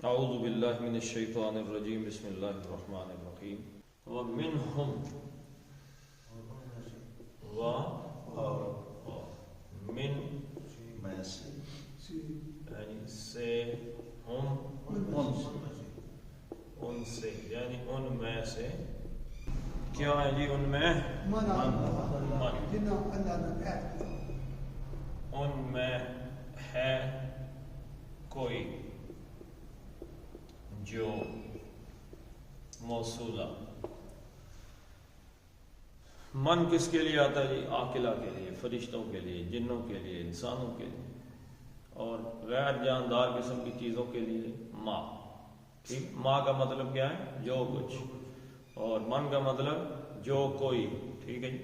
اعوذ باللہ من الشیطان الرجیم بسم اللہ الرحمن الرحیم ومنہم من یعنی سے ہم ان سے یعنی ان میں سے کیا ہے جی ان میں ان میں ہے کوئی جو موصولہ من کس کے لیے آتا ہے جی؟ عاقلہ کے لیے، فرشتوں کے لیے، جنوں کے لیے، انسانوں کے لیے، اور غیر جاندار قسم کی چیزوں کے لیے ما. ٹھیک، ما کا مطلب کیا ہے؟ جو کچھ، اور من کا مطلب جو کوئی. ٹھیک ہے جی،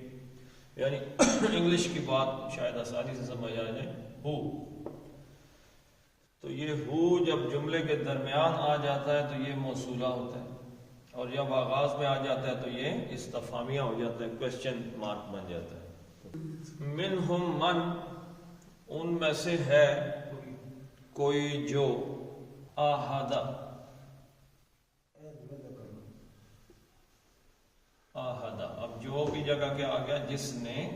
یعنی انگلش کی بات شاید آسانی سے سمجھ آ جائے، ہو. تو یہ ہو جب جملے کے درمیان آ جاتا ہے تو یہ موصولہ ہوتا ہے، اور جب آغاز میں آ جاتا ہے تو یہ استفہامیہ ہو جاتا ہے، کویسچن مارک بن جاتا ہے. منہم من، ان میں سے ہے کوئی جو آہدہ آہدہ. اب جو کی جگہ کیا آ گیا؟ جس نے.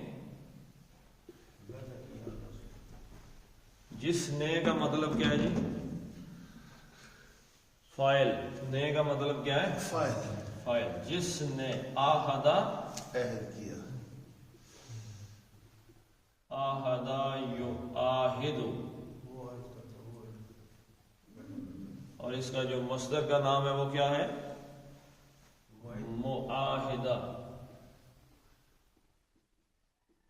جس نے کا مطلب کیا ہے جی؟ فاعل. نے کا مطلب کیا ہے؟ فاعل. جس نے آہدہ عہد کیا. آہدہ یو آہد، اور اس کا جو مصدر کا نام ہے وہ کیا ہے؟ معاہدہ.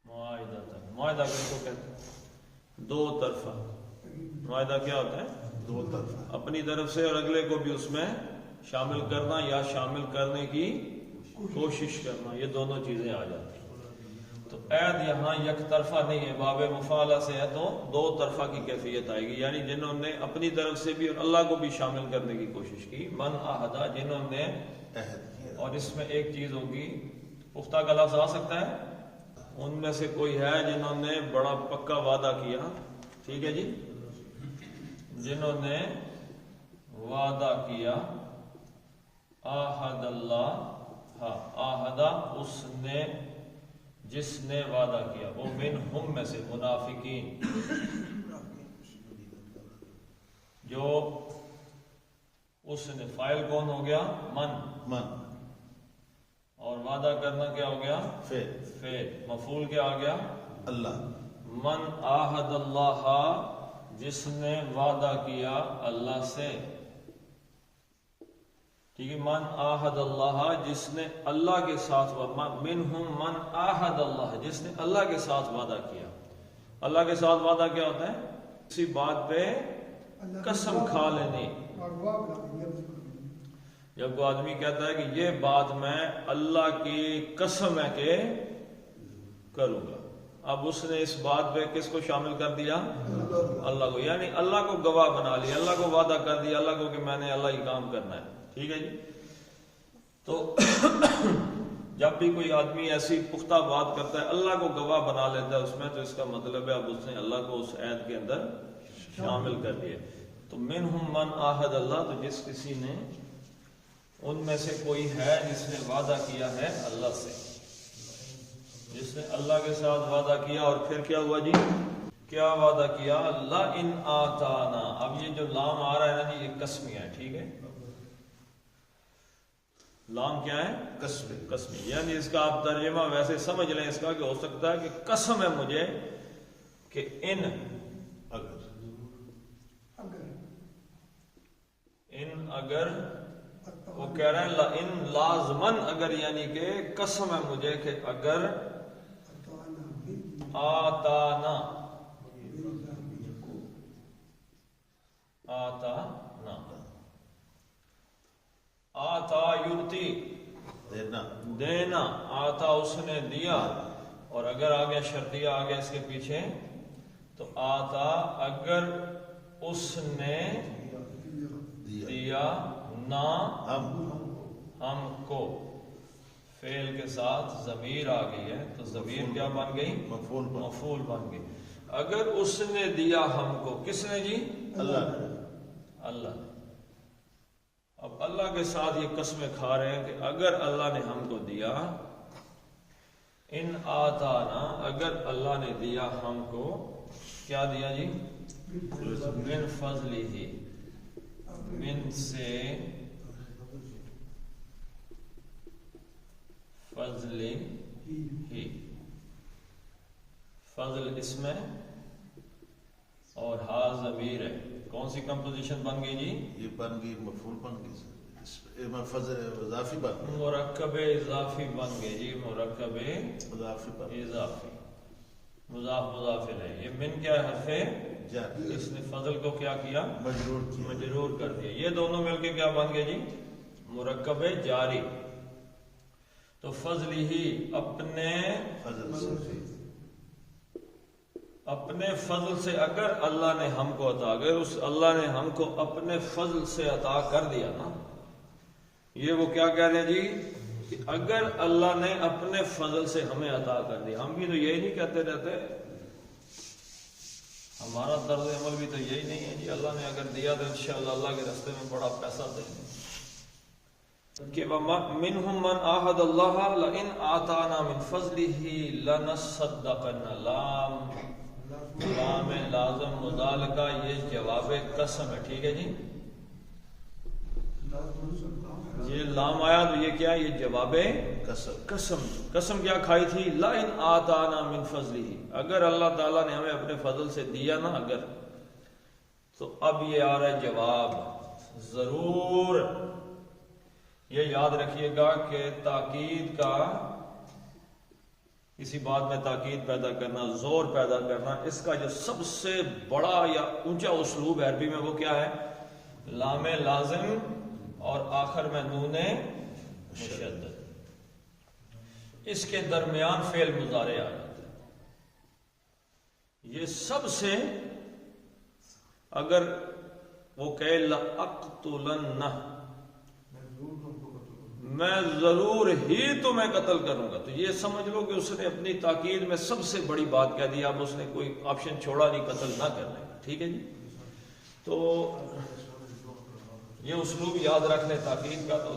معاہدہ تک. معاہدہ کس کو کہتے ہیں؟ دو طرفہ. معاہدہ کیا ہوتا ہے؟ دو طرفہ. اپنی طرف سے اور اگلے کو بھی اس میں شامل کرنا یا شامل کرنے کی کوشش کرنا، یہ دونوں چیزیں آ جاتی ہیں. تو عہد یہاں یک طرفہ نہیں ہے، باب مفاعلہ سے ہے تو دو طرفہ کی کیفیت آئے گی، یعنی جنہوں نے اپنی طرف سے بھی اور اللہ کو بھی شامل کرنے کی کوشش کی. من آہدہ، جنہوں نے عہد کیا. اور اس میں ایک چیز ہوگی، پختہ کا لفظ آ سکتا ہے. ان میں سے کوئی ہے جنہوں نے بڑا پکا وعدہ کیا. ٹھیک ہے جی، جنہوں نے وعدہ کیا. آہد اللہ، ہاں آہدہ اس نے جس نے وعدہ کیا. وہ منہم میں سے منافقین، جو اس نے. فاعل کون ہو گیا؟ من. اور وعدہ کرنا کیا ہو گیا؟ فعل. مفعول کیا آ گیا؟ اللہ. من آہد اللہ، جس نے وعدہ کیا اللہ سے. ٹھیک ہے، من آہد اللہ، جس نے اللہ کے ساتھ. منہم من آہد اللہ، جس نے اللہ کے ساتھ وعدہ کیا. اللہ کے ساتھ وعدہ کیا ہوتا ہے؟ کسی بات پہ قسم کھا لینی. جب کوئی آدمی کہتا ہے کہ یہ بات میں اللہ کی قسم ہے کہ کروں گا، اب اس نے اس بات پہ کس کو شامل کر دیا؟ اللہ کو. یعنی اللہ کو گواہ بنا لیا، اللہ کو وعدہ کر دیا اللہ کو کہ میں نے اللہ ہی کام کرنا ہے. ٹھیک ہے جی. تو جب بھی کوئی آدمی ایسی پختہ بات کرتا ہے، اللہ کو گواہ بنا لیتا ہے اس میں، تو اس کا مطلب ہے اب اس نے اللہ کو اس عہد کے اندر شامل کر دیا. تو منہم من آہد اللہ، تو جس کسی نے، ان میں سے کوئی ہے جس نے وعدہ کیا ہے اللہ سے، جس نے اللہ کے ساتھ وعدہ کیا. اور پھر کیا ہوا جی؟ کیا وعدہ کیا؟ لَإِنْ آتَانَا. اب یہ جو لام آ رہا ہے نا جی، یہ قسمیہ ہے. ٹھیک ہے، لام کیا ہے؟ قسمی. یعنی اس کا آپ ترجمہ ویسے سمجھ لیں اس کا کہ ہو سکتا ہے کہ قسم ہے مجھے کہ اگر وہ کہہ رہے ہیں لَإِن لازمن، اگر، یعنی کہ قسم ہے مجھے کہ اگر آتانا آتا یوتی دینا، آتا اس نے دیا، اور اگر آگے شرطیہ آگے اس کے پیچھے، تو آتا اگر اس نے دیا نہ ہم کو. فعل کے ساتھ ضمیر آ گئی ہے تو ضمیر کیا بن گئی؟ مفعول بن گئی. اگر اس نے دیا ہم کو، کس نے جی؟ اللہ. اللہ. اللہ کے ساتھ یہ قسمیں کھا رہے ہیں کہ اگر اللہ نے ہم کو دیا، ان آتانا، اگر اللہ نے دیا ہم کو، کیا دیا جی؟ من فضلہ، من سے، فضل ہی، فضل اس میں اور ہا ضمیر ہے، کون سی کمپوزیشن بن گئی جی؟ یہ بن گئی مفعول بن گئی سر، فضل اضافی بن گئی، مرکب اضافی بن گئی جی، مرکب اضافی بن گئی، اضافی، مضاف مضاف ہے، یہ من کیا حرف ہے؟ جر، اس نے فضل کو کیا کیا؟ مجرور کیا، مجرور کر دیا، یہ دونوں مل کے کیا بن گئے جی؟ مرکب جاری۔ تو فضل ہی، اپنے فضل سے، اپنے فضل سے، اگر اللہ نے ہم کو عطا، اگر اس اللہ نے ہم کو اپنے فضل سے عطا کر دیا نا، یہ وہ کیا کہہ رہے ہیں جی کہ اگر اللہ نے اپنے فضل سے ہمیں عطا کر دیا، ہم بھی تو یہی نہیں کہتے رہتے، ہمارا طرز عمل بھی تو یہی نہیں ہے جی اللہ نے اگر دیا تو انشاءاللہ اللہ کے راستے میں بڑا پیسہ دیں گے، کہ منہم من عاہد اللہ لئن آتانا من فضلہ لنصدقن، لام لازم مضال کا یہ جواب قسم ہے، ٹھیک ہے جی، یہ لام آیا تو یہ کیا ہے؟ یہ جواب قسم، قسم کیا کھائی تھی؟ لئن آتانا من فضلہ، اگر اللہ تعالیٰ نے ہمیں اپنے فضل سے دیا نا اگر، تو اب یہ آ رہا ہے جواب، ضرور یہ یاد رکھیے گا کہ تاکید کا، کسی بات میں تاکید پیدا کرنا، زور پیدا کرنا، اس کا جو سب سے بڑا یا اونچا اسلوب ہے عربی میں وہ کیا ہے؟ لام لازم اور آخر میں نون مشدد، اس کے درمیان فعل مضارع آ جاتا ہے، یہ سب سے، اگر وہ کہے لَأَقْتُلَنَّ، میں ضرور ہی تمہیں قتل کروں گا، تو یہ سمجھ لو کہ اس نے اپنی تاکید میں سب سے بڑی بات کہہ دی، اب اس نے کوئی آپشن چھوڑا نہیں قتل نہ کرنے کا، ٹھیک ہے جی۔ تو یہ اسلوب یاد رکھ لیں تاکید کا، تو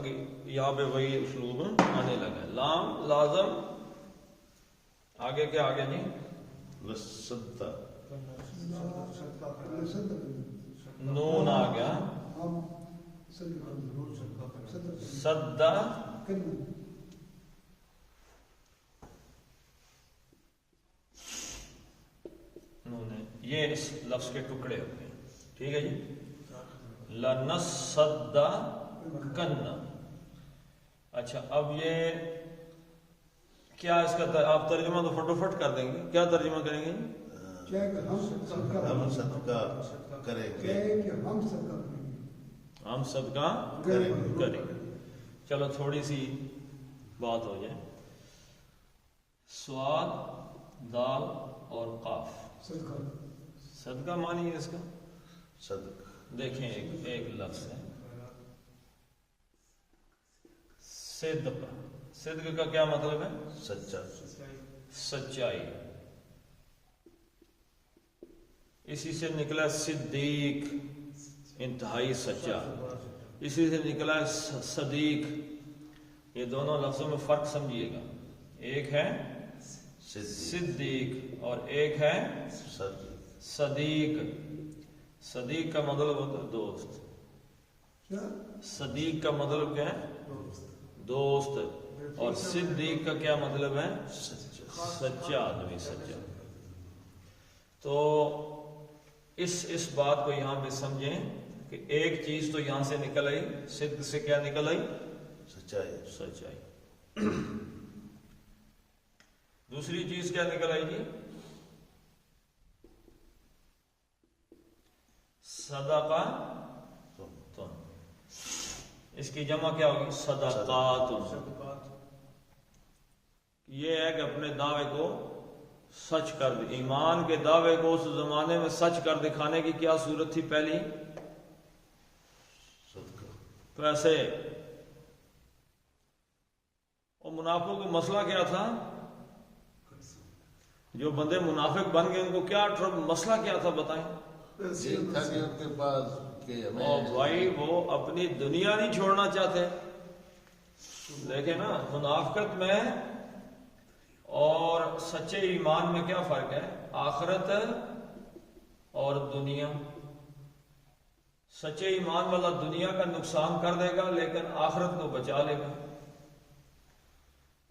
یہاں پہ وہی اسلوب آنے لگا، لام لازم، آگے کیا آگے جی؟ لصدق، نون آ گیا، صدہ، یہ اس لفظ کے ٹکڑے ہوتے ہیں، ٹھیک ہے جی، لنصدقن۔ اچھا اب یہ کیا اس کا آپ ترجمہ تو فٹوفٹ کر دیں گے، کیا ترجمہ کریں گے؟ ہم صدقہ کریں گے، ہم صدقہ کریں گے۔ چلو تھوڑی سی بات ہو جائے، سواد، دال اور قاف، صدقہ معنی ہے اس کا؟ صدق، دیکھیں ایک لفظ ہے صدق، صدق کا کیا مطلب ہے؟ سچا، سچائی، اسی سے نکلا صدیق، انتہائی سچا، اسی سے نکلا صدیق، یہ دونوں لفظوں میں فرق سمجھیے گا، ایک ہے صدیق اور ایک ہے صدیق۔ صدیق کا مطلب ہوتا ہے دوست، صدیق کا مطلب کیا ہے؟ دوست، اور صدیق کا کیا مطلب ہے؟ سچا آدمی، سچا۔ تو اس بات کو یہاں پہ سمجھیں کہ ایک چیز تو یہاں سے نکل آئی، صدق سے کیا نکل آئی؟ سچائی، سچائی۔ دوسری چیز کیا نکل آئی جی؟ صدقہ تن، اس کی جمع کیا ہوگی؟ صدقات۔ یہ ہے کہ اپنے دعوے کو سچ کر دے، ایمان کے دعوے کو اس زمانے میں سچ کر دکھانے کی کیا صورت تھی پہلی؟ پیسے۔ اور منافقوں کو مسئلہ کیا تھا؟ جو بندے منافق بن گئے ان کو کیا مسئلہ کیا تھا بتائیں؟ یہ تھا کہ ان کے پاس کہ اور بھائی وہ اپنی دنیا نہیں چھوڑنا چاہتے. دیکھیں نا منافقت میں اور سچے ایمان میں کیا فرق ہے؟ آخرت اور دنیا. سچے ایمان والا دنیا کا نقصان کر دے گا لیکن آخرت کو بچا لے گا،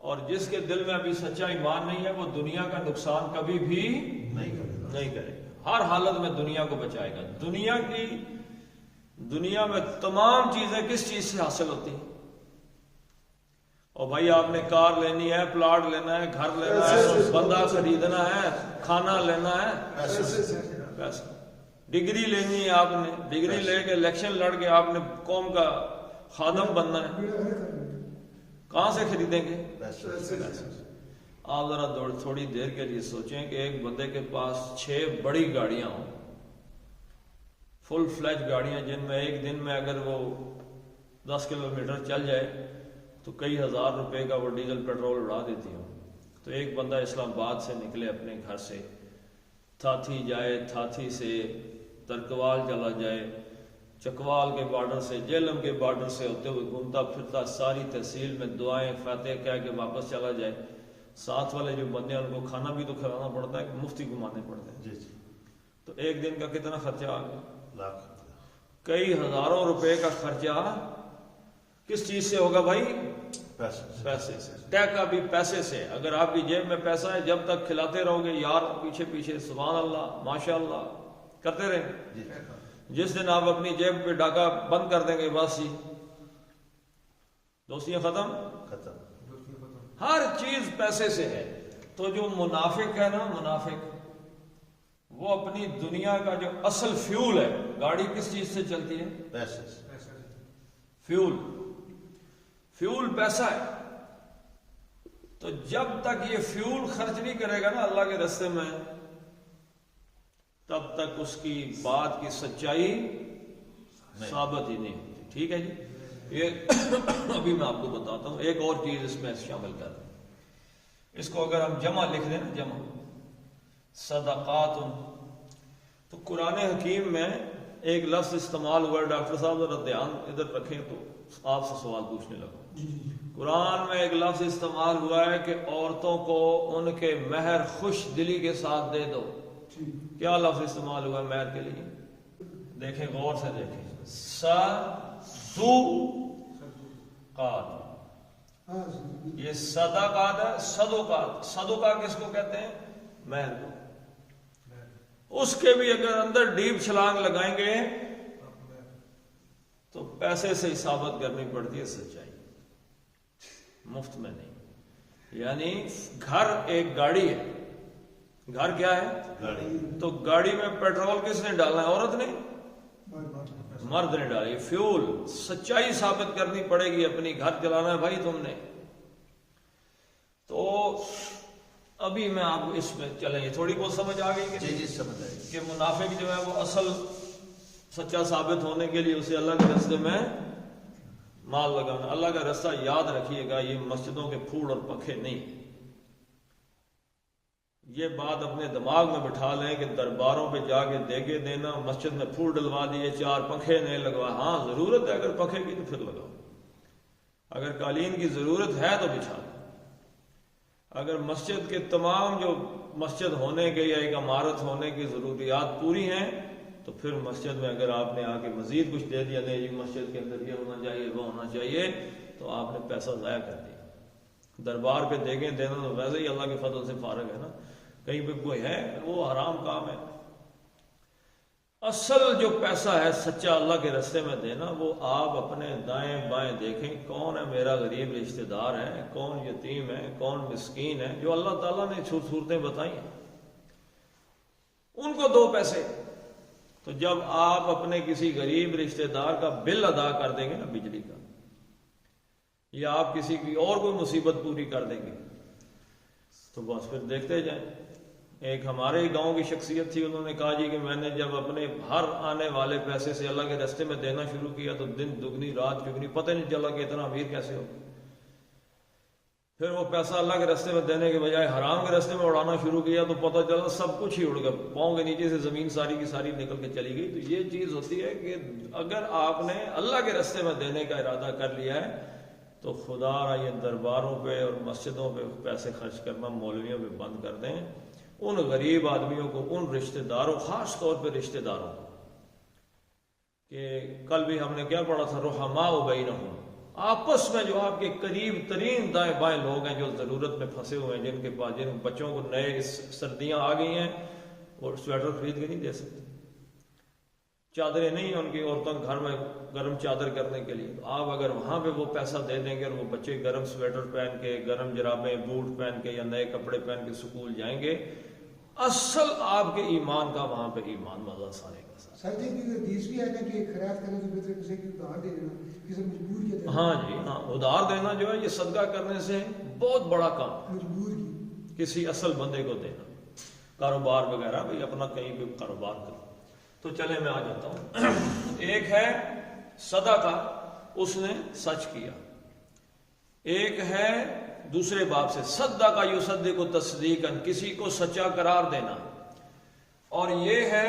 اور جس کے دل میں ابھی سچا ایمان نہیں ہے وہ دنیا کا نقصان کبھی بھی نہیں کرے گا. ہر حالت میں دنیا کو بچائے گا. دنیا میں تمام چیزیں کس چیز سے حاصل ہوتی ہیں؟ اور بھائی آپ نے کار لینی ہے، پلاٹ لینا ہے، گھر لینا ہے، بندہ خریدنا ہے، کھانا لینا ہے، پیسہ. ڈگری لینی ہے، آپ نے ڈگری لے کے الیکشن لڑ کے آپ نے قوم کا خادم بننا ہے، کہاں سے خریدیں گے؟ آپ ذرا تھوڑی دیر کے لیے سوچیں کہ ایک بندے کے پاس 6 بڑی گاڑیاں ہوں، فل فلیج گاڑیاں، جن میں ایک دن میں اگر وہ 10 کلومیٹر چل جائے تو کئی ہزار روپے کا وہ ڈیزل پیٹرول اڑا دیتی ہوں. تو ایک بندہ اسلام آباد سے نکلے اپنے گھر سے، تھاتھی جائے، تھاتھی سے ترکوال چلا جائے، چکوال کے بارڈر سے جہلم کے بارڈر سے ہوتے ہوئے گھومتا پھرتا ساری تحصیل میں دعائیں فاتح کہہ کے واپس چلا جائے. ساتھ والے جو بندے ہیں ان کو کھانا بھی تو کھلانا پڑتا ہے، مفتی گھمانے پڑتے ہیں. جی تو ایک دن کا کتنا خرچہ آ گیا؟ لاکھ. کئی ہزاروں روپے کا خرچہ کس چیز سے ہوگا بھائی؟ پیسے سے. طے کا بھی پیسے سے. اگر آپ کی جیب میں پیسہ ہے جب تک کھلاتے رہو گے یار پیچھے پیچھے سبحان اللہ ماشاء اللہ کرتے رہیں، جس دن آپ اپنی جیب پہ ڈاکہ بند کر دیں گے بس ہی دوستیاں ختم. ہر چیز پیسے سے ہے. تو جو منافق ہے نا، منافق وہ اپنی دنیا کا جو اصل فیول ہے، گاڑی کس چیز سے چلتی ہے؟ پیسے سے. فیول پیسہ ہے. تو جب تک یہ فیول خرچ نہیں کرے گا نا اللہ کے راستے میں، تب تک اس کی بات کی سچائی ثابت ہی نہیں ہوتی. ٹھیک ہے جی. یہ ابھی میں آپ کو بتاتا ہوں ایک اور چیز اس میں شامل کر دیں. اس کو اگر ہم جمع لکھ دیں نا، جمع صدقات، تو قرآن حکیم میں ایک لفظ استعمال ہوا ہے. ڈاکٹر صاحب ذرا دھیان ادھر رکھیں تو آپ سے سوال پوچھنے لگا. قرآن میں ایک لفظ استعمال ہوا ہے کہ عورتوں کو ان کے مہر خوش دلی کے ساتھ دے دو. کیا لفظ استعمال ہوا ہے مہر کے لیے؟ دیکھیں غور سے دیکھیں. صدقات، یہ صدقات ہے. صدقات، صدقہ کس کو کہتے ہیں؟ مہر کو. اس کے بھی اگر اندر ڈیپ چھلانگ لگائیں گے تو پیسے سے ہی ثابت کرنی پڑتی ہے سچائی، مفت میں نہیں. یعنی گھر ایک گاڑی ہے. گھر کیا ہے؟ گاڑی. تو گاڑی میں پیٹرول کس نے ڈالنا ہے؟ عورت نے؟ مرد نے ڈالی. فیول سچائی ثابت کرنی پڑے گی. اپنی گھر چلانا ہے بھائی تم نے. تو ابھی میں آپ کو اس میں چلیں، یہ تھوڑی بہت سمجھ آ گئی جی سمجھ آئی کہ منافق جو ہے وہ اصل سچا ثابت ہونے کے لیے اسے اللہ کے راستے میں مال لگانا. اللہ کا راستہ یاد رکھیے گا، یہ مسجدوں کے پھوڑ اور پنکھے نہیں. یہ بات اپنے دماغ میں بٹھا لیں کہ درباروں پہ جا کے دیگے دینا، مسجد میں پھول ڈلوا دیے، 4 پنکھے نہیں لگوا. ہاں ضرورت ہے اگر پنکھے کی تو پھر لگاؤ. اگر قالین کی ضرورت ہے تو بچھا دو. اگر مسجد کے تمام جو مسجد ہونے کے یا ایک عمارت ہونے کی ضروریات پوری ہیں تو پھر مسجد میں اگر آپ نے آ کے مزید کچھ دے دیا، نہیں جی مسجد کے اندر یہ ہونا چاہیے وہ ہونا چاہیے، تو آپ نے پیسہ ضائع کر دیا. دربار پہ دیگیں دینا تو ویسے ہی اللہ کے فضل سے فارغ ہے نا. کہیں پہ کوئی ہے وہ حرام کام ہے. اصل جو پیسہ ہے سچا اللہ کے راستے میں دینا، وہ آپ اپنے دائیں بائیں دیکھیں کون ہے میرا غریب رشتہ دار ہے، کون یتیم ہے، کون مسکین ہے، جو اللہ تعالیٰ نے صورتیں بتائی ہیں ان کو 2 پیسے. تو جب آپ اپنے کسی غریب رشتہ دار کا بل ادا کر دیں گے نا بجلی کا، یا آپ کسی کی اور کوئی مصیبت پوری کر دیں گے تو بس پھر دیکھتے جائیں. ایک ہمارے گاؤں کی شخصیت تھی، انہوں نے کہا جی کہ میں نے جب اپنے ہر آنے والے پیسے سے اللہ کے راستے میں دینا شروع کیا تو دن دگنی رات چگنی، پتہ نہیں چلا کہ اتنا امیر کیسے ہو. پھر وہ پیسہ اللہ کے راستے میں دینے کے بجائے حرام کے راستے میں اڑانا شروع کیا تو پتہ چلا سب کچھ ہی اڑ گیا، پاؤں کے نیچے سے زمین ساری کی ساری نکل کے چلی گئی۔ تو یہ چیز ہوتی ہے کہ اگر آپ نے اللہ کے راستے میں دینے کا ارادہ کر لیا ہے تو خدا را یہ درباروں پہ اور مسجدوں پہ پیسے خرچ کرنا، مولویوں پہ بند کر دیں۔ ان غریب آدمیوں کو، ان رشتہ داروں، خاص طور پہ رشتہ داروں کو، کہ کل بھی ہم نے کیا پڑھا تھا، رحماء بینہم، آپس میں جو آپ کے قریب ترین دائیں بائیں لوگ ہیں جو ضرورت میں پھنسے ہوئے ہیں، جن کے پاس، جن بچوں کو نئے سردیاں آ گئی ہیں اور سویٹر خرید کے نہیں دے سکتے، چادریں نہیں ہیں ان کی عورتوں کے گھر میں گرم چادر کرنے کے لیے، تو آپ اگر وہاں پہ وہ پیسہ دے دیں گے اور وہ بچے گرم سویٹر پہن کے، گرم جرابیں، بوٹ پہن کے یا نئے کپڑے پہن کے سکول جائیں گے، اصل آپ کے ایمان کا وہاں پہ ایمان مزہ سارے کا ساتھ۔ ساتھ ہی حدیث بھی ہے نا کہ خیرات کرنے سے بہتر کسی کی ادھار دے دینا، کسی مجبور کے دینا۔ ہاں جی ہاں، ادھار دینا جو ہے یہ صدقہ کرنے سے بہت بڑا کام ہے، مجبور کی کسی اصل بندے کو دینا، کاروبار وغیرہ بھائی اپنا کہیں بھی کاروبار کرو۔ تو چلے میں آ جاتا ہوں۔ ایک ہے صدقہ، اس نے سچ کیا، ایک ہے دوسرے باب سے صدقہ یصدق تصدیقا، کسی کو سچا قرار دینا، اور یہ ہے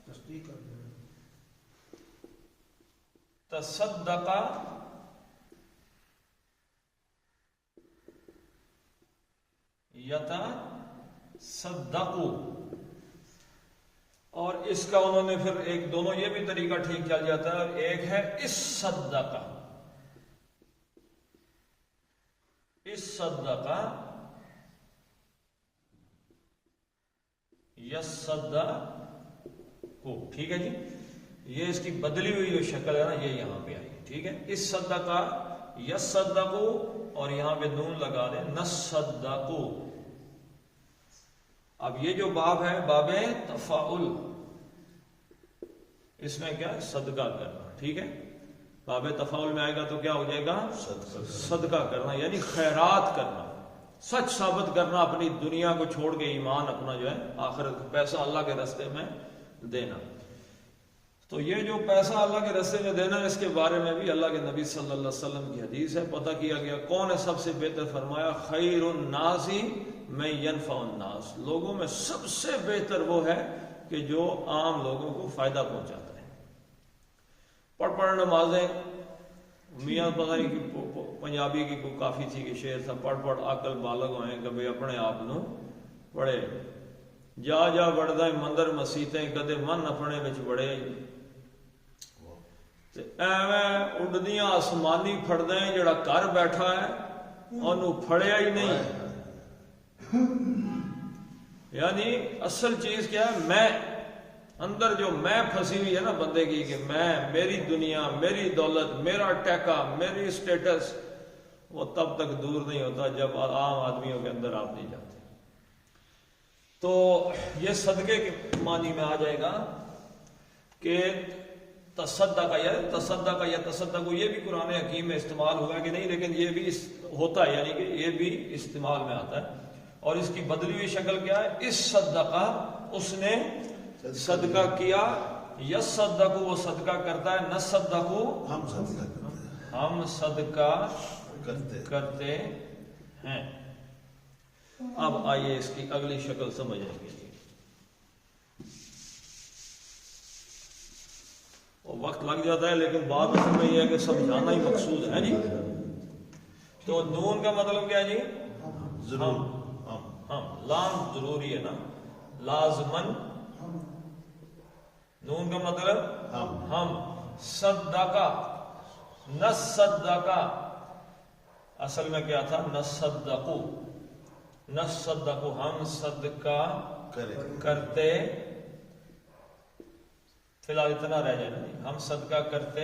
تصدیق کر دینا۔ تصدق یتصدقوا، اور اس کا انہوں نے پھر ایک دونوں یہ بھی طریقہ ٹھیک چل جاتا ہے، اور ایک ہے اس صدقہ یصدقوا، ٹھیک ہے جی، یہ اس کی بدلی ہوئی جو شکل ہے نا یہ یہاں پہ آئی، ٹھیک ہے، اس صدقہ یصدقوا، اور یہاں پہ نون لگا دیں نصدقوا۔ اب یہ جو باب ہے باب تفاعل، اس میں کیا ہے؟ صدقہ کرنا، ٹھیک ہے، باب تفاعل میں آئے گا تو کیا ہو جائے گا؟ صدقہ کرنا، یعنی خیرات کرنا، سچ ثابت کرنا، اپنی دنیا کو چھوڑ کے ایمان اپنا جو ہے آخرت کا پیسہ اللہ کے راستے میں دینا۔ تو یہ جو پیسہ اللہ کے راستے میں دینا، اس کے بارے میں بھی اللہ کے نبی صلی اللہ علیہ وسلم کی حدیث ہے، پتہ کیا گیا کون ہے سب سے بہتر، فرمایا خیر الناس من ینفع الناس، لوگوں میں سب سے بہتر وہ ہے کہ جو عام لوگوں کو فائدہ پہنچاتا ہے۔ پڑھ نمازیں، میاں پتہ نہیں کہ پنجابی کی کوئی کافی تھی کہ شعر تھا، پڑھ عقل بالغ ہوئے کہ بھئی اپنے آپ نو پڑھے، جا بڑھدا مندر مسیتیں کدے من اپنے وچ بڑے، تے ایویں اڈدیاں آسمانی پھڑدیں جڑا گھر بیٹھا ہے انہوں پھڑیا ہی نہیں۔ یعنی اصل چیز کیا ہے؟ میں، اندر جو میں پھنسی ہوئی ہے نا بندے کی، کہ میں، میری دنیا، میری دولت، میرا ٹیکا، میری سٹیٹس، وہ تب تک دور نہیں ہوتا جب عام آدمیوں کے اندر آپ نہیں جاتے۔ تو یہ صدقے کے معنی میں آ جائے گا کہ تصدق یا تصدق، یہ بھی قرآن حکیم میں استعمال ہوا کہ نہیں، لیکن یہ بھی ہوتا ہے، یعنی کہ یہ بھی استعمال میں آتا ہے۔ اور اس کی بدلی ہوئی شکل کیا ہے؟ اس صدقہ، اس نے صدقہ کیا، یصدق وہ صدقہ کرتا ہے، نصدق ہم صدقہ کرتے ہیں۔ اب آئیے اس کی اگلی شکل سمجھیں گے۔ وقت لگ جاتا ہے لیکن بات اصل میں یہ ہے کہ سمجھانا ہی مقصود ہے جی۔ تو نون کا مطلب کیا ہے جی؟ ہم، لام ضروری ہے نا، لازمن، نون کا مطلب ہم، صدقہ، نصدقہ، اصل میں کیا تھا؟ نصدقو، ہم صدقہ کرتے، فی الحال اتنا رہ جائے نا، ہم صدقہ کرتے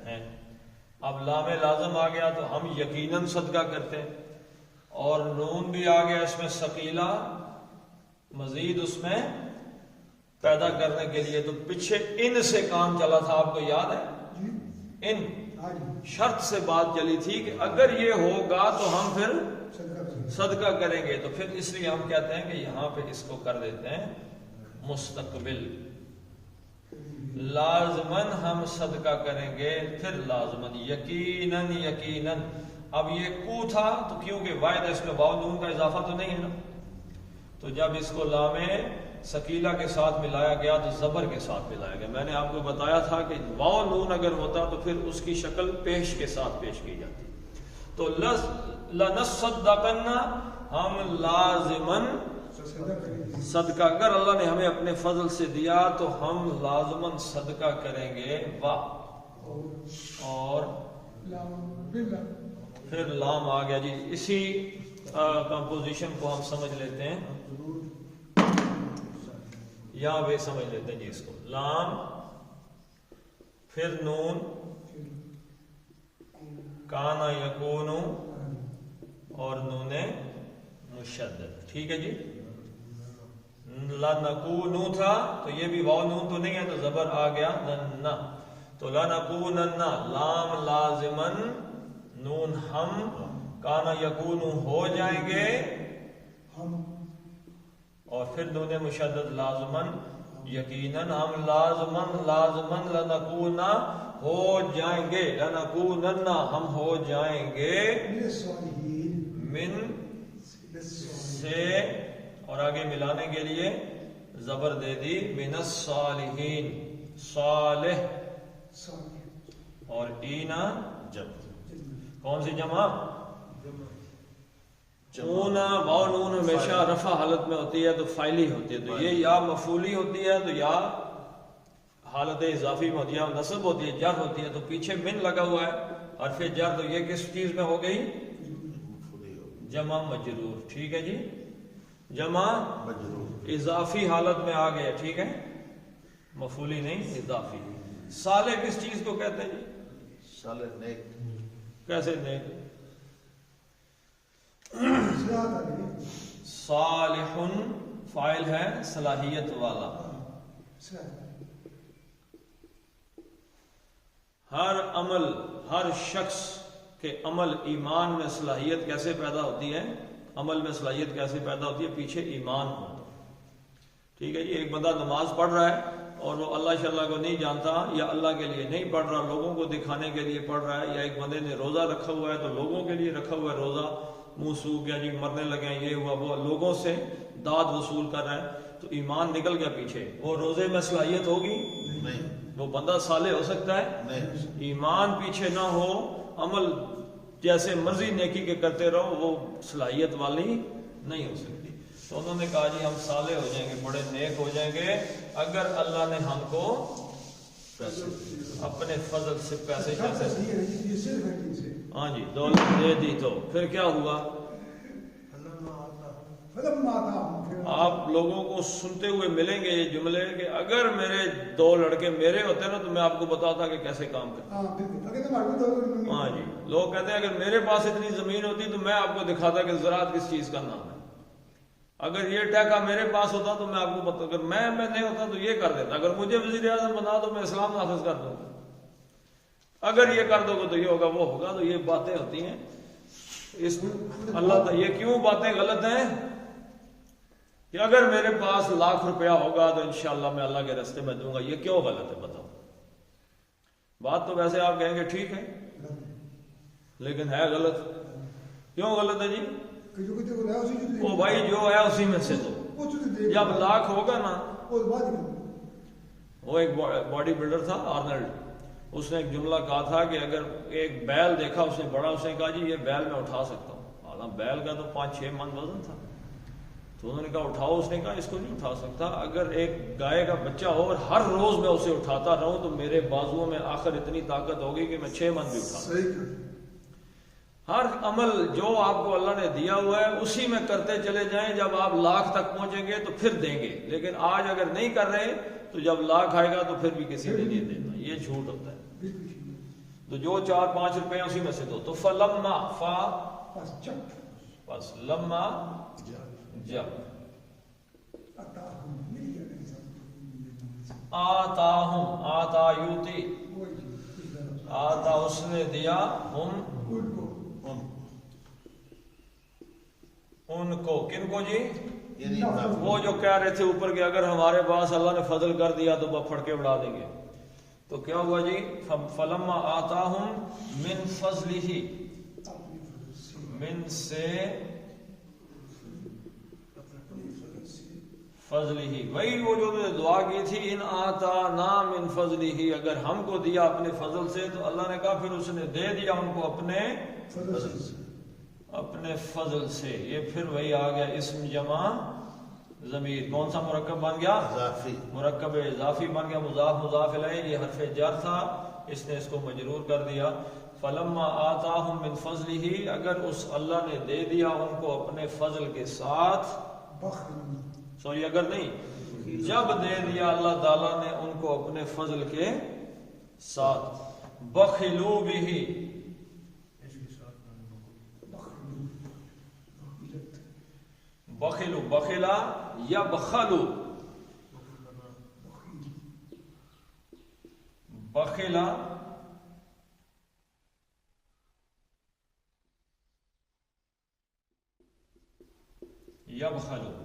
ہیں۔ اب لام لازم آ گیا تو ہم یقیناً صدقہ کرتے ہیں، اور نون بھی آ گیا اس میں ثقیلہ، مزید اس میں پیدا کرنے کے لیے۔ تو پیچھے ان سے کام چلا تھا، آپ کو یاد ہے؟ ان شرط سے بات چلی تھی کہ اگر یہ ہوگا تو ہم پھر صدقہ کریں گے، تو پھر اس لیے ہم کہتے ہیں کہ یہاں پہ اس کو کر دیتے ہیں مستقبل، لازماً ہم صدقہ کریں گے، پھر لازماً، یقیناً، اب یہ کو تھا تو کیونکہ واحد ہے اس میں واو نون کا اضافہ تو نہیں ہے نا، تو جب اس کو لام ثقیلہ کے ساتھ ملایا گیا تو زبر کے ساتھ ملایا گیا. میں نے آپ کو بتایا تھا کہ واو نون اگر ہوتا تو پھر اس کی شکل پیش کے ساتھ پیش کی جاتی. تو لنصدقن ہم لازمن صدقہ، اگر اللہ نے ہمیں اپنے فضل سے دیا تو ہم لازمن صدقہ کریں گے. اور پھر لام آ گیا جی. اسی کمپوزیشن کو ہم سمجھ لیتے ہیں یا وہ سمجھ لیتے ہیں جی. اس کو لام پھر نون کانا یکون اور نون مشدد. ٹھیک ہے جی. لنکونو تھا تو یہ بھی واو نون تو نہیں ہے تو زبر آ گیا نن، تو لنکونن لام لازمن نون ہم کانا یکونو ہو جائیں گے اور پھر نون مشدد لازمن یقیناً ہم لازمن لنکونا ہو جائیں گے، لنکونن ہم ہو جائیں گے من سے، اور آگے ملانے کے لیے زبر دے دی من الصالحین، صالح اور اینا جب کون سی جمع؟ اونا واو نون ہمیشہ رفع حالت میں ہوتی ہے تو فائلی ہوتی ہے، تو یہ یا مفعولی ہوتی ہے تو یا حالت اضافی میں ہوتی ہے، نصب ہوتی ہے، جر ہوتی ہے تو پیچھے من لگا ہوا ہے حرف جر، تو یہ کس چیز میں ہو گئی؟ جمع مجرور. ٹھیک ہے جی. جمع اضافی حالت میں آ گیا. ٹھیک ہے، مفعولی نہیں اضافی. صالح کس چیز کو کہتے ہیں جی؟ صالح نیک. کیسے نیک؟ صالح فاعل ہے صلاحیت والا. ہر عمل، ہر شخص کے عمل ایمان میں صلاحیت کیسے پیدا ہوتی ہے؟ عمل میں صلاحیت کیسے پیدا ہوتی ہے؟ پیچھے ایمان ہو. ٹھیک ہے جی. ایک بندہ نماز پڑھ رہا ہے اور وہ اللہ شاء کو نہیں جانتا یا اللہ کے لیے نہیں پڑھ رہا، لوگوں کو دکھانے کے لیے پڑھ رہا ہے، یا ایک بندے نے روزہ رکھا ہوا ہے تو لوگوں کے لیے رکھا ہوا ہے روزہ، منہ سوکھ گیا جی مرنے لگے یہ ہوا وہ، لوگوں سے داد وصول کر رہا ہے تو ایمان نکل گیا پیچھے. وہ روزے میں صلاحیت ہوگی نہیں، وہ بندہ صالح ہو سکتا ہے نہیں. ایمان پیچھے نہ ہو، عمل جیسے مرضی نیکی کے کرتے رہو، وہ صلاحیت والی نہیں ہو سکتی. تو انہوں نے کہا جی ہم صالح ہو جائیں گے، بڑے نیک ہو جائیں گے اگر اللہ نے ہم کو اپنے فضل سے پیسے ہاں جی دولت دے دی. تو پھر کیا ہوا؟ آپ لوگوں کو سنتے ہوئے ملیں گے یہ جملے کہ اگر میرے 2 لڑکے میرے ہوتے نا تو میں آپ کو بتاتا کہ کیسے کام کرتا. ہاں جی. لوگ کہتے ہیں اگر میرے پاس اتنی زمین ہوتی تو میں آپ کو دکھاتا کہ زراعت کس چیز کا نام ہے. اگر یہ ٹیکا میرے پاس ہوتا تو میں آپ کو بتا، اگر میں نہیں ہوتا تو یہ کر دیتا، اگر مجھے وزیر اعظم بنا تو میں اسلام نافذ کر دوں گا، اگر یہ کر دو گے تو یہ ہوگا وہ ہوگا. تو یہ باتیں ہوتی ہیں اس اللہ. یہ کیوں باتیں غلط ہیں کہ اگر میرے پاس لاکھ روپیہ ہوگا تو انشاءاللہ میں اللہ کے راستے میں دوں گا، یہ کیوں غلط ہے بتاؤ؟ بات تو ویسے آپ کہیں گے ٹھیک ہے لیکن ہے غلط. کیوں غلط ہے جی؟ وہ بھائی جو ہے اسی میں سے دو. جب لاکھ ہوگا نا، وہ ایک باڈی بلڈر تھا آرنلڈ، اس نے ایک جملہ کہا تھا کہ اگر ایک بیل دیکھا اس نے بڑا، اس نے کہا جی یہ بیل میں اٹھا سکتا ہوں. حالانکہ بیل کا تو 5-6 من وزن تھا. تو انہوں نے کہا اٹھاؤ، اس نے کہا اس کو نہیں اٹھا سکتا. اگر ایک گائے کا بچہ ہو اور ہر روز میں اسے اٹھاتا رہوں تو میرے بازوؤں میں آخر اتنی طاقت ہوگی کہ میں 6 من بھی اٹھا. ہر عمل جو آپ کو اللہ نے دیا ہوا ہے اسی میں کرتے چلے جائیں، جب آپ لاکھ تک پہنچیں گے تو پھر دیں گے. لیکن آج اگر نہیں کر رہے تو جب لاکھ آئے گا تو پھر بھی کسی نے نہیں دینا. یہ جھوٹ ہوتا ہے. تو جو 4-5 روپے اسی میں سے دو. تو فلما فا بس لما جب آتاہم آتا یوتی آتا اس نے دیا ہم ان کو. کن کو جی؟ وہ جو کہہ رہے تھے اوپر کہ اگر ہمارے پاس اللہ نے فضل کر دیا تو وہ پھڑ کے اڑا دیں گے. تو کیا ہوا جی؟ فلما آتاہم من فضلہ من سے فضل ہی، وہی وہ جو نے دعا کی تھی ان آتانا من فضل ہی، اگر ہم کو دیا اپنے فضل سے تو اللہ نے کہا پھر اس نے دے دیا ان کو اپنے فضل سے. یہ پھر وہی آ گیا اسم جمع ضمیر. کون سا مرکب بن گیا؟ اضافی. مرکب اضافی بن گیا. مضاف مضاف الیہ، یہ حرف جر تھا، اس نے اس کو مجرور کر دیا. فلما آتاہم من فضلہ، اگر اس اللہ نے دے دیا ان کو اپنے فضل کے ساتھ، سوری اگر نہیں، جب دے دیا اللہ تعالیٰ نے ان کو اپنے فضل کے ساتھ، بخلوا بہ، بخلوا، بخلا یا بخلوا، بخلا یا بخلوا.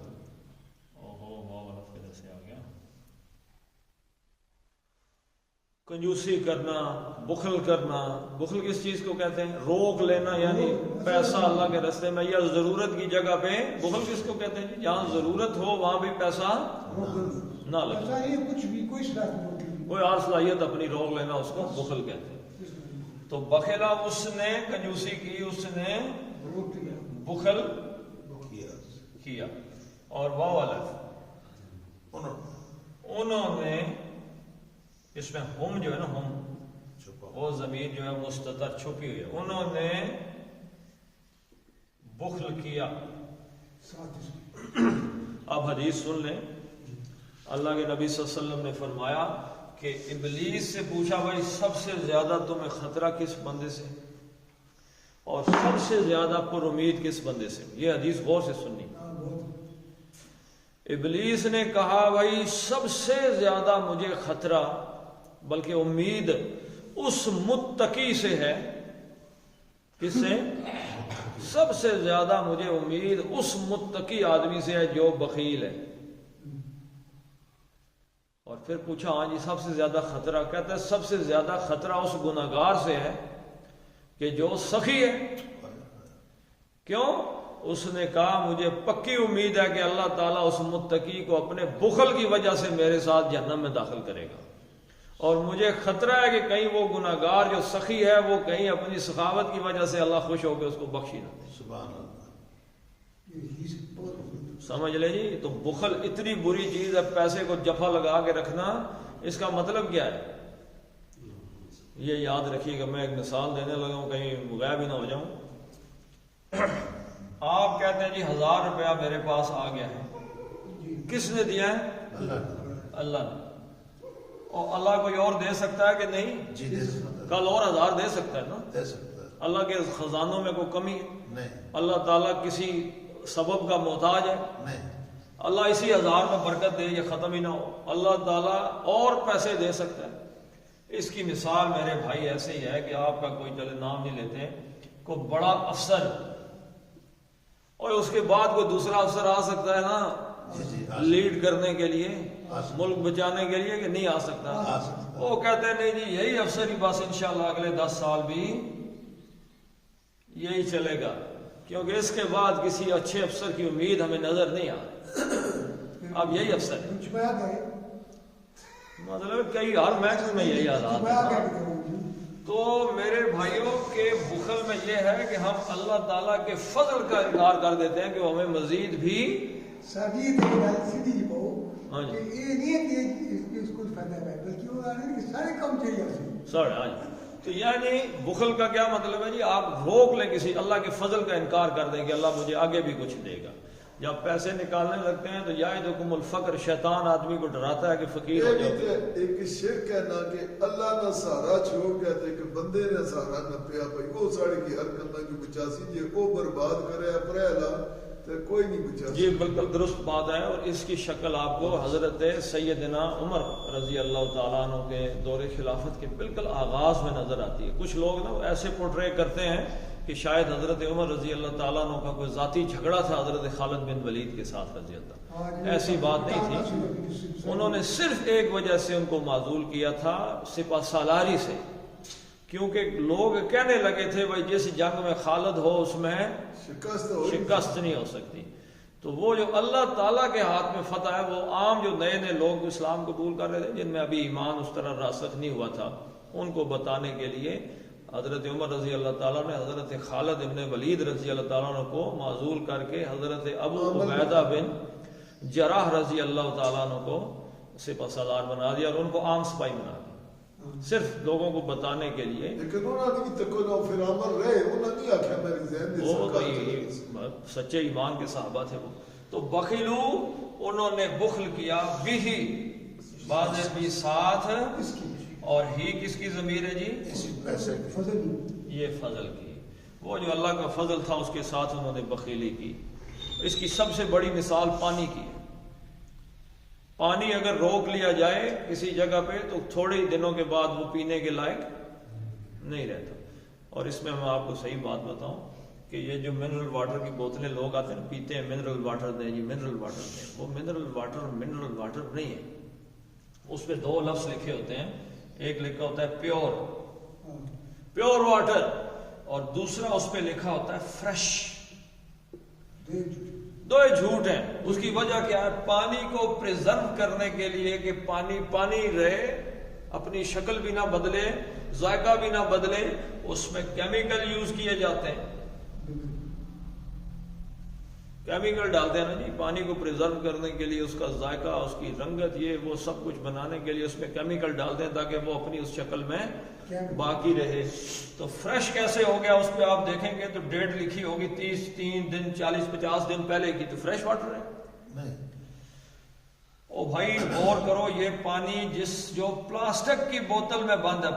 کنجوسی کرنا، بخل کرنا. بخل کس چیز کو کہتے ہیں؟ روک لینا، یعنی پیسہ اللہ کے راستے میں یا ضرورت کی جگہ پہ. بخل کس کو کہتے ہیں؟ جہاں ضرورت ہو وہاں بھی پیسہ نہ لگے، کوئی اور صلاحیت اپنی روک لینا، اس کو بخل کہتے ہیں. تو بخلا اس نے کنجوسی کی، اس نے بخل کیا. اور واو الف، انہوں نے، اس میں ہم جو ہے نا، ہم وہ ضمیر جو ہے مستتر چھپی ہوئی ہے. انہوں نے بخل کیا. اب حدیث سن لیں. اللہ کے نبی صلی اللہ علیہ وسلم نے فرمایا کہ ابلیس سے پوچھا بھائی سب سے زیادہ تمہیں خطرہ کس بندے سے اور سب سے زیادہ پر امید کس بندے سے؟ یہ حدیث غور سے سننی. ابلیس نے کہا بھائی سب سے زیادہ مجھے خطرہ بلکہ امید اس متقی سے ہے. کس سے؟ سب سے زیادہ مجھے امید اس متقی آدمی سے ہے جو بخیل ہے. اور پھر پوچھا ہاں جی سب سے زیادہ خطرہ؟ کہتا ہے سب سے زیادہ خطرہ اس گناہگار سے ہے کہ جو سخی ہے. کیوں؟ اس نے کہا مجھے پکی امید ہے کہ اللہ تعالیٰ اس متقی کو اپنے بخل کی وجہ سے میرے ساتھ جہنم میں داخل کرے گا، اور مجھے خطرہ ہے کہ کہیں وہ گناہگار جو سخی ہے وہ کہیں اپنی سخاوت کی وجہ سے اللہ خوش ہو کے اس کو بخشی نہ دے. سبحان اللہ. سمجھ لے جی. تو بخل اتنی بری چیز ہے، پیسے کو جفا لگا کے رکھنا. اس کا مطلب کیا ہے؟ یہ یاد رکھیے گا. میں ایک مثال دینے لگا ہوں، کہیں غائب ہی نہ ہو جاؤں. آپ کہتے ہیں جی 1000 روپیہ میرے پاس آ گیا ہے. کس نے دیا ہے؟ اللہ نے. اور اللہ کوئی اور دے سکتا ہے کہ نہیں؟ جی دے سکتا ہے. کل اور 1000 دے سکتا ہے نا. دے سکتا ہے. اللہ کے خزانوں میں کوئی کمی ہے؟ نہیں. اللہ تعالیٰ کسی سبب کا محتاج ہے؟ نہیں. اللہ اسی 1000 میں برکت دے، یہ ختم ہی نہ ہو. اللہ تعالیٰ اور پیسے دے سکتا ہے. اس کی مثال میرے بھائی ایسے ہی ہے کہ آپ کا کوئی چلے نام نہیں لیتے، کوئی بڑا افسر اور اس کے بعد کوئی دوسرا افسر آ سکتا ہے نا لیڈ کرنے کے لیے، ملک بچانے کے لیے، کہ نہیں آ سکتا؟ وہ کہتے ہیں نہیں جی یہی افسر ہی بس انشاءاللہ اگلے 10 سال بھی یہی چلے گا، کیونکہ اس کے بعد کسی اچھے افسر کی امید ہمیں نظر نہیں آ رہی. اب یہی افسر ہے، مطلب کئی ہر محکمے میں یہی حالات ہے. تو میرے بھائیوں کے بخل میں یہ ہے کہ ہم اللہ تعالیٰ کے فضل کا انکار کر دیتے ہیں کہ وہ ہمیں مزید بھی تو یعنی بخل کا کیا مطلب ہے جی؟ آپ روک لیں کسی اللہ کے فضل کا انکار کر دیں کہ اللہ مجھے آگے بھی کچھ دے گا. جب پیسے نکالنے لگتے ہیں تو یعدکم الفقر، شیطان آدمی کو ڈراتا ہے کہ فقیر ہو جاؤ. ایک شرک ہے نا کہ اللہ نہ سہارا چھوڑ کہتے کہ بندے نے سہارا نہ پیا بھائی وہ ساڑی کی حرکت نہ کی بچاسی جی وہ برباد کرے اپریلا تو کوئی نہیں بچا. جی بالکل درست بات ہے. اور اس کی شکل آپ کو حضرت سیدنا عمر رضی اللہ تعالیٰ عنہ کے دور خلافت کے بالکل آغاز میں نظر آتی ہے. کچھ لوگ نا ایسے پورٹرے کرتے ہیں کہ شاید حضرت عمر رضی اللہ تعالیٰ عنہ کا کوئی ذاتی جھگڑا تھا حضرت خالد بن ولید کے ساتھ رضی اللہ. ایسی بات نہیں تھی. انہوں نے صرف ایک وجہ سے ان کو معزول کیا تھا، سپہ سالاری سے. کیونکہ لوگ کہنے لگے تھے بھائی جس جنگ میں خالد ہو اس میں شکست نہیں ہو سکتی. تو وہ جو اللہ تعالیٰ کے ہاتھ میں فتح ہے وہ عام جو نئے نئے لوگ اسلام قبول کر رہے تھے جن میں ابھی ایمان اس طرح راسخ نہیں ہوا تھا ان کو بتانے کے لیے حضرت عمر رضی اللہ تعالیٰ نے حضرت خالد ابن ولید رضی اللہ تعالیٰ عنہ کو معزول کر کے حضرت ابو عبیدہ بن جراح رضی اللہ تعالیٰ عنہ کو سپہ سالار بنا دیا اور ان کو عام سپاہی بنا دیا صرف لوگوں کو بتانے کے لیے. لیکن انہوں نے تک نہ پھر عمر رہے انہوں نے آکھا میری ذہن دے وہ سچے ایمان کے صحابہ تھے وہ. تو بخیلو انہوں نے بخل کیا بھی بعد بھی ساتھ اور ہی کس کی ضمیر ہے جی یہ فضل کی. وہ جو اللہ کا فضل تھا اس کے ساتھ انہوں نے بخیلی کی. اس کی سب سے بڑی مثال پانی کی ہے. پانی اگر روک لیا جائے کسی جگہ پہ تو تھوڑے ہی دنوں کے بعد وہ پینے کے لائق نہیں رہتا. اور اس میں میں آپ کو صحیح بات بتاؤں کہ یہ جو منرل واٹر کی بوتلیں لوگ آتے ہیں پیتے ہیں منرل واٹر دیں جی منرل واٹر دیں, وہ منرل واٹر نہیں ہے. اس پہ دو لفظ لکھے ہوتے ہیں, ایک لکھا ہوتا ہے پیور واٹر اور دوسرا اس پہ لکھا ہوتا ہے فریش. دو جھوٹ ہیں. اس کی وجہ کیا ہے؟ پانی کو پریزرو کرنے کے لیے کہ پانی رہے, اپنی شکل بھی نہ بدلے, ذائقہ بھی نہ بدلے, اس میں کیمیکل یوز کیے جاتے ہیں. کیمیکل ڈالتے ہیں نا جی پانی کو پریزرو کرنے کے لیے, اس کا ذائقہ, اس کی رنگت, یہ وہ سب کچھ بنانے کے لیے اس میں کیمیکل ڈالتے ہیں تاکہ وہ اپنی اس شکل میں باقی رہے. تو فریش کیسے ہو گیا؟ اس پہ آپ دیکھیں گے تو ڈیٹ لکھی ہوگی 33 دن 40-50 دن پہلے کی. تو فریش واٹر ہے نہیں. او بھائی غور کرو, یہ پانی جو پلاسٹک کی بوتل میں بند ہے,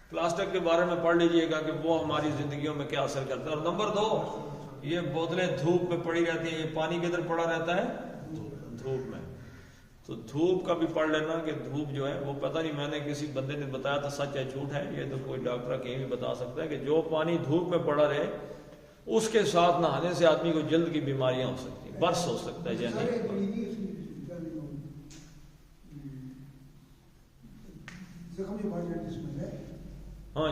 پلاسٹک کے بارے میں پڑھ لیجئے گا کہ وہ ہماری زندگیوں میں کیا اثر کرتا ہے. اور نمبر 2, یہ بوتلیں دھوپ میں پڑی رہتی ہیں. یہ پانی کدھر پڑا رہتا ہے؟ دھوپ میں. تو دھوپ کا بھی پڑھ لینا کہ دھوپ جو ہے وہ پتہ نہیں, میں نے کسی بندے نے بتایا تھا سچ ہے جھوٹ ہے, یہ تو کوئی ڈاکٹر کہیں بھی بتا سکتا ہے کہ جو پانی دھوپ میں پڑا رہے اس کے ساتھ نہانے سے آدمی کو جلد کی بیماریاں ہو سکتی ہیں, برس ہو سکتا ہے. یعنی ہاں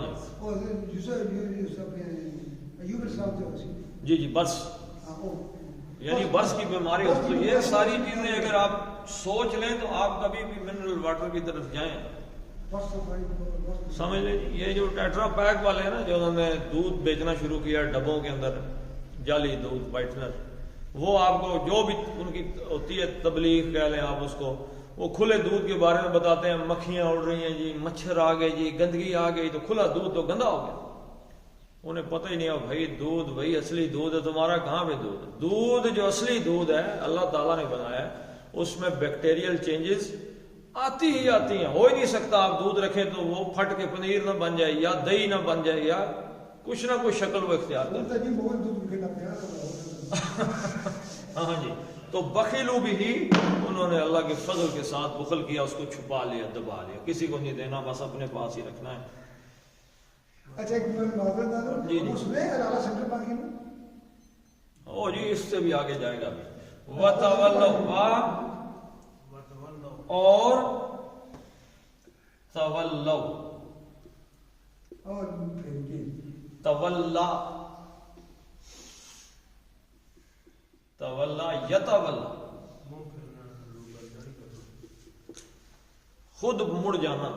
جی برس, یعنی برس کی بیماری ہو. تو یہ ساری چیزیں اگر آپ سوچ لیں تو آپ کبھی بھی منرل واٹر کی طرف جائیں. سمجھ لیں جی, یہ جو ٹیٹرا پیک والے ہیں نا جو انہوں نے دودھ بیچنا شروع کیا ڈبوں کے اندر, جعلی دودھ وائٹنر, وہ آپ کو جو بھی ان کی ہوتی ہے تبلیغ کہہ لیں آپ اس کو, وہ کھلے دودھ کے بارے میں بتاتے ہیں مکھیاں اڑ رہی ہیں جی, مچھر آ گئے جی, گندگی آ گئی, تو کھلا دودھ تو گندا ہو گیا. انہیں پتہ ہی نہیں ہے بھائی دودھ وہی اصلی دودھ ہے, تمہارا کہاں پہ دودھ جو اصلی دودھ ہے اللہ تعالیٰ نے بنایا ہے اس میں بیکٹیریل چینجز آتی ہیں. ہو ہی نہیں سکتا آپ دودھ رکھیں تو وہ پھٹ کے پنیر نہ بن جائے یا دہی نہ بن جائے یا کچھ نہ کچھ شکل وہ اختیار کرے. ہاں جی. تو بخیلو بھی انہوں نے اللہ کے فضل کے ساتھ بخل کیا, اس کو چھپا لیا, دبا لیا, کسی کو نہیں دینا, بس اپنے پاس ہی رکھنا ہے. اچھا ایک معذرت جی اس میں اعلیٰ سینٹر پاکی میں او جی اس سے بھی آگے جائے گا ابھی. وَتَوَلَّوْا اور تولو, اور تولا یتولا, خود مڑ جانا,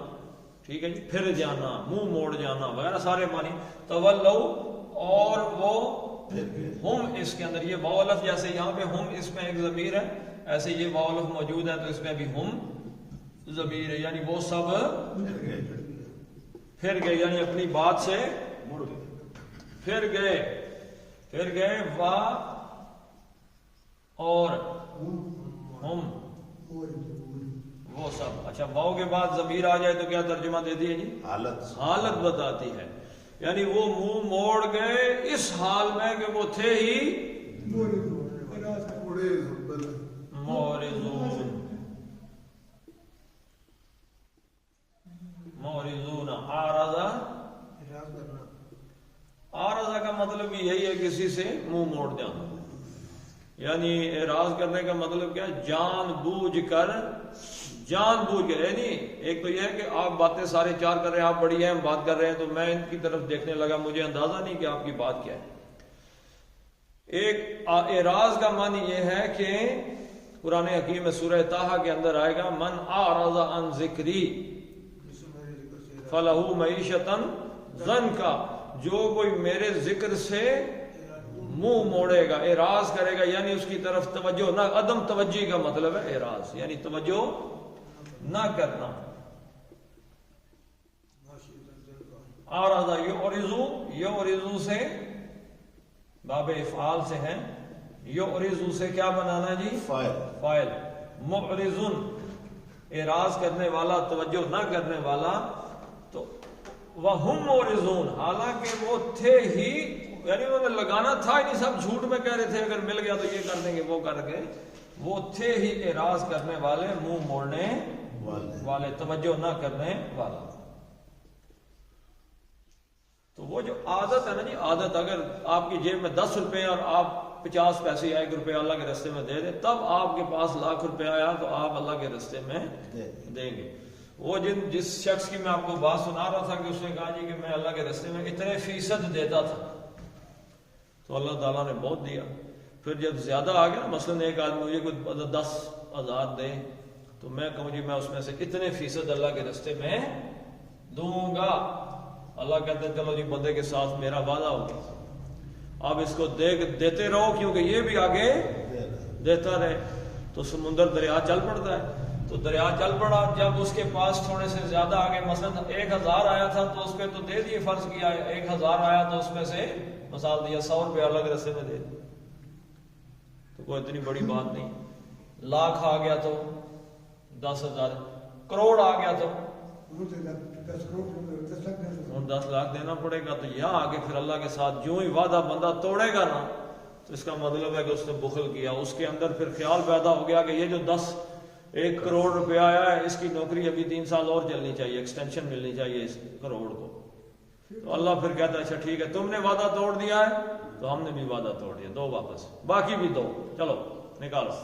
ٹھیک ہے جی, پھر جانا, منہ موڑ جانا وغیرہ سارے معنی. تولو اور وہ ہم, اس کے اندر یہ واو الف, جیسے یہاں پہ ہم اس میں ایک ضمیر ہے, ایسے یہ واو الف موجود ہے تو اس میں بھی ہم ضمیر ہے, یعنی وہ سب پھر گئے, یعنی اپنی بات سے پھر گئے. وا اور ہم وہ سب. اچھا واو کے بعد ضمیر آ جائے تو کیا ترجمہ دیتی ہے جی؟ حالت بتاتی ہے. یعنی وہ منہ موڑ گئے اس حال میں کہ وہ تھے ہی مورزون. آرزہ کا مطلب یہی ہے کسی سے منہ موڑ جانا, یعنی اعراض کرنے کا مطلب کیا, جان بوجھ کر جان بوجھ کے نہیں. ایک تو یہ ہے کہ آپ باتیں سارے چار کر رہے ہیں, آپ بڑی اہم بات کر رہے ہیں, تو میں ان کی طرف دیکھنے لگا, مجھے اندازہ نہیں کہ آپ کی بات کیا ہے. ایک اعراض کا معنی یہ ہے کہ قرآن حکیم میں سورہ طٰہٰ کے اندر آئے گا, من اعرض عن ذکری فلہ معیشۃ ضنکا, جو کوئی میرے ذکر سے منہ موڑے گا, اعراض کرے گا, یعنی اس کی طرف توجہ نہ, عدم توجہی کا مطلب ہے اعراض, یعنی توجہ نہ کرنا. اعرض یعرض سے باب افعال سے ہے, یعرض سے کیا بنانا جی, فاعل. معرض اعراض کرنے والا, توجہ نہ کرنے والا. تو وہم معرضون, حالانکہ وہ تھے ہی, یعنی انہوں نے لگانا تھا ہی نہیں, سب جھوٹ میں کہہ رہے تھے اگر مل گیا تو یہ کر دیں گے وہ کر کے, وہ تھے ہی اعراض کرنے والے, منہ موڑنے والے, توجہ نہ کرنے والا. تو وہ جو عادت ہے نا جی, عادت, اگر آپ کی جیب میں 10 روپے اور آپ 50 پیسے یا 1 روپے اللہ کے راستے میں دے دیں, تب آپ کے پاس لاکھ روپے آیا تو آپ اللہ کے راستے میں دیں گے. وہ جس شخص کی میں آپ کو بات سنا رہا تھا کہ اس نے کہا جی کہ میں اللہ کے راستے میں اتنے فیصد دیتا تھا, تو اللہ تعالیٰ نے بہت دیا. پھر جب زیادہ آ گیا, مثلاً ایک آدمی مجھے کوئی 10,000 دے, تو میں کہوں جی میں اس میں سے اتنے فیصد اللہ کے راستے میں دوں گا. اللہ کہتے ہیں چلو جی بندے کے ساتھ میرا وعدہ ہو گیا, اب اس کو دیتے رہو, کیونکہ یہ بھی آگے دیتا رہے. تو سمندر دریا چل پڑتا ہے, تو دریا چل پڑا, جب اس کے پاس تھوڑے سے زیادہ آگے, مثلا 1,000 آیا تھا تو اس پہ تو دے دیے, فرض کیا 1,000 آیا تو اس میں سے مثال دیا 100 روپے الگ رستے میں دے دیے, تو کوئی اتنی بڑی بات نہیں. لاکھ آ گیا تو 10,000, کروڑ آ گیا تو 10 لاکھ دینا پڑے گا. تو یہاں آگے پھر اللہ کے ساتھ جو ہی وعدہ بندہ توڑے گا نا, تو اس کا مطلب ہے کہ اس نے بخل کیا. اس کے اندر پھر خیال پیدا ہو گیا کہ یہ جو 1 کروڑ روپیہ آیا ہے, اس کی نوکری ابھی 3 سال اور چلنی چاہیے, ایکسٹینشن ملنی چاہیے اس کروڑ کو. تو اللہ پھر کہتا ہے اچھا ٹھیک ہے, تم نے وعدہ توڑ دیا ہے تو ہم نے بھی وعدہ توڑ دیا, دو واپس, باقی بھی دو, چلو نکالو.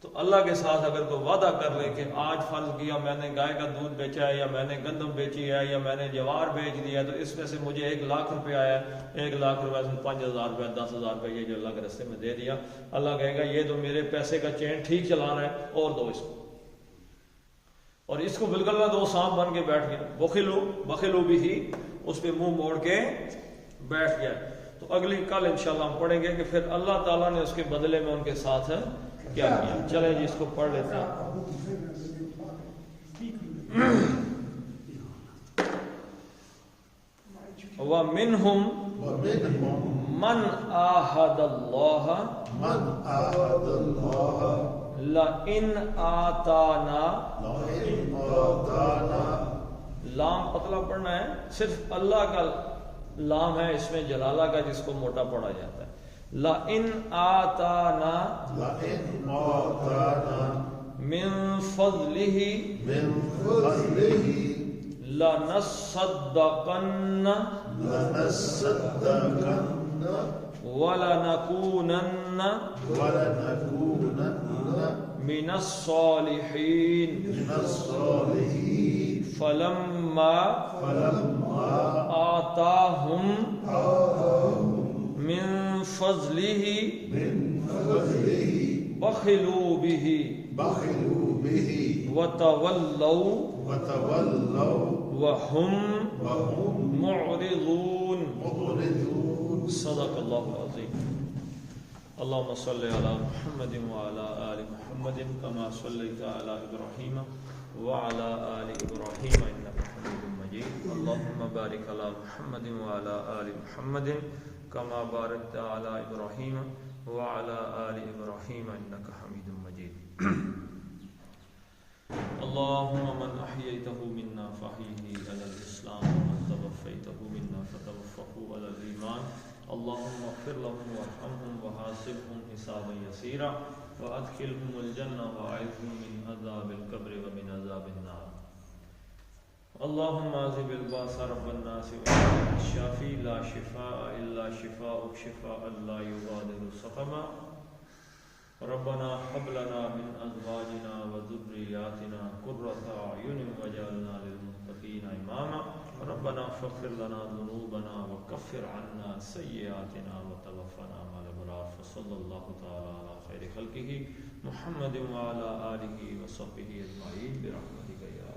تو اللہ کے ساتھ اگر کوئی وعدہ کر لے کہ آج فرض کیا میں نے گائے کا دودھ بیچا ہے, یا میں نے گندم بیچی ہے, یا میں نے جوار بیچ دیا ہے, تو اس میں سے مجھے 1 لاکھ روپے آیا ہے, 1 لاکھ روپے سے 5,000 روپے 10,000 روپے یہ جو اللہ کے راستے میں دے دیا, اللہ کہے گا یہ تو میرے پیسے کا چین ٹھیک چلانا ہے, اور دو اس کو. اور اس کو بالکل نہ دو, سانپ بن کے بیٹھ گیا, بخلو بھی ہی, اس پہ منہ موڑ کے بیٹھ گیا. تو اگلی کل انشاءاللہ ہم پڑھیں گے کہ پھر اللہ تعالیٰ نے اس کے بدلے میں ان کے ساتھ کیا کیا. چلیں جی اس کو پڑھ لیتے ہیں. وَمِنْهُمْ مَنْ آهَدَ اللَّهَ لَئِنْ آتَانَا, لام پتلا پڑھنا ہے, صرف اللہ کا لام ہے, اس میں جلالہ کا جس کو موٹا پڑھا جاتا ہے. لَئِنْ آتَانَا مِنْ فَضْلِهِ لَنَصَّدَّقَنَّ وَلَنَكُونَنَّ مِنَ الصَّالِحِينَ فَلَمَّا آتَاهُمْ مِنْ فَضْلِهِ بَخِلُوا بِهِ وَتَوَلَّوْا وَهُمْ مُعْرِضُونَ. صدق اللہ العظیم. اللهم صل على محمد وعلى آل محمد كما صليت على إبراهيم وعلى آل إبراهيم إنك حميد مجيد. اللهم بارك على محمد وعلى آل محمد كما باركت على إبراهيم وعلى آل إبراهيم إنك حميد مجيد. اللهم من أحييته منا فأحيه على الإسلام, ومن توفيته منا فتوفه على الإيمان. اللهم اغفر لهم وارحمهم وحاسبهم حسابا يسيرا وأدخلهم الجنة وأعذهم من عذاب القبر ومن عذاب النار. اللهم اذهب الباس رب الناس وانت الشافي لا شفاء الا شفاءك شفاء لا يغادر سقما. ربنا هب لنا من ازواجنا وذرياتنا قرة اعين واجعلنا للمتقين اماما ربنا اغفر لنا ذنوبنا وكفر عنا سيئاتنا وتوفنا مع الابرار فصلى الله تعالى على خير خلقه محمد وعلى اله وصحبه اجمعين برحمتك يا